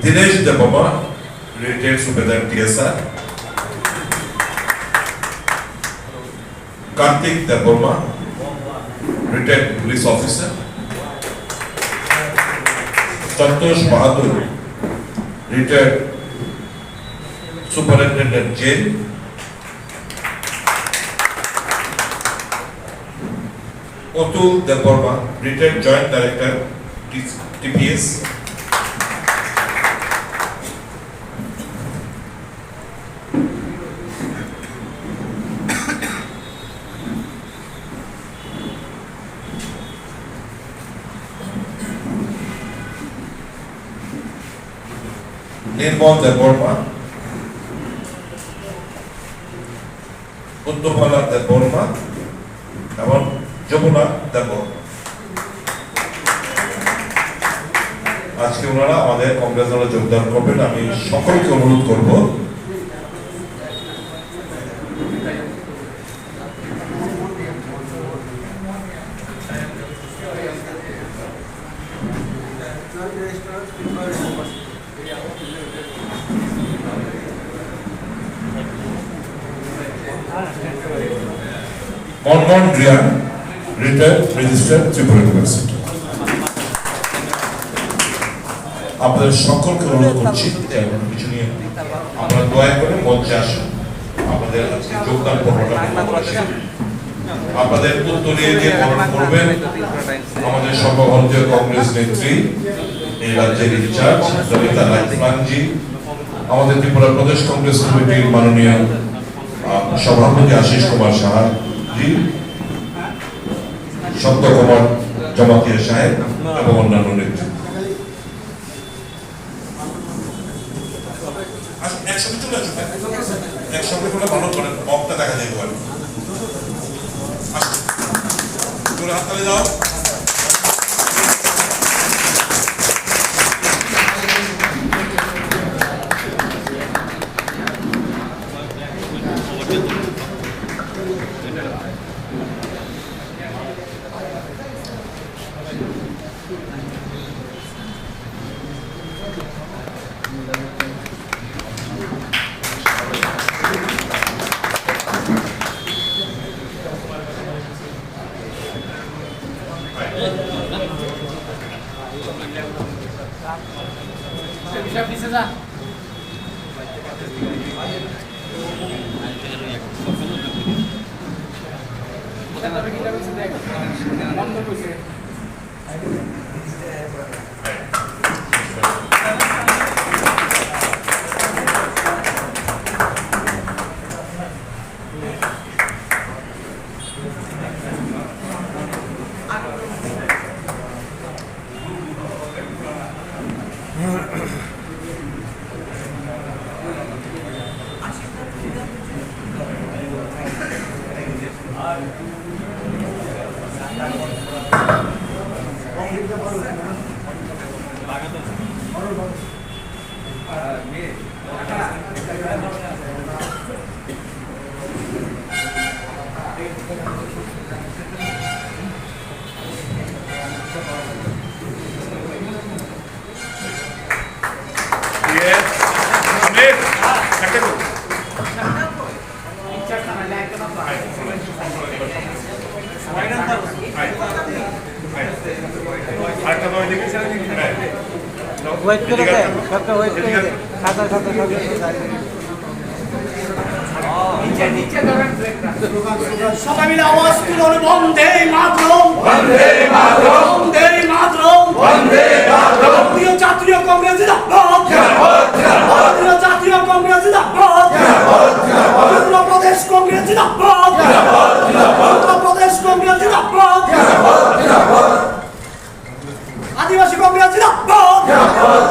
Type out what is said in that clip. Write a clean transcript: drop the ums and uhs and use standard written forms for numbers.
Dinesh Debama, retired Superintendent TSR. Karthik Debama, retired police officer. Santosh Bahadur, retired Superintendent Jail. Otul Debama, retired Joint Director TPS. Nirmal Debama, Uttopala Debama, এবং যমুনা দেববর্মা। আজকে ওনারা আমাদের কংগ্রেস দলে যোগদান করবেন। আমি সকলকে অনুরোধ করব Monmon Drian, retired registered Tripura University. আপনাদের সকলকে অনুরোধ করছি কিছু নিয়ে আমরা দয়া করে মঞ্চে আসুন। আমাদের আজকে যোগদান পর্বটা আপনাদের উত্তরে যে বরণ করবেন আমাদের সর্বভারতীয় কংগ্রেস নেত্রী, এই রাজ্যের ইনচার্জ সবিতা রায়মানজি, আমাদের ত্রিপুরা প্রদেশ কংগ্রেস কমিটির মাননীয় সভাপতি আশিস কুমার সাহা জি, সন্ত কুমার জমাতিয়া সাহেব এবং অন্যান্য নেতৃত্ব। একসঙ্গে চলে আসবে, একসঙ্গে করে ভালো করেন, বক্তা দেখা যায় এবার। হাততালি দাও। সবাই মিলে আওয়াজ তুলুন, বন্দে মাতরম, বন্দে মাতরম, বন্দে মাতরম, বন্দে মাতরম। জাতীয় জাতীয় কংগ্রেস জিন্দাবাদ, জিন্দাবাদ, জিন্দাবাদ। জাতীয় জাতীয় কংগ্রেস জিন্দাবাদ, জিন্দাবাদ, জিন্দাবাদ। ত্রিপুরা প্রদেশ কংগ্রেস জিন্দাবাদ, জিন্দাবাদ, জিন্দাবাদ। ত্রিপুরা প্রদেশ কংগ্রেস জিন্দাবাদ, জিন্দাবাদ, জিন্দাবাদ। আদিবাসী কংগ্রেস জিন্দাবাদ, জিন্দাবাদ।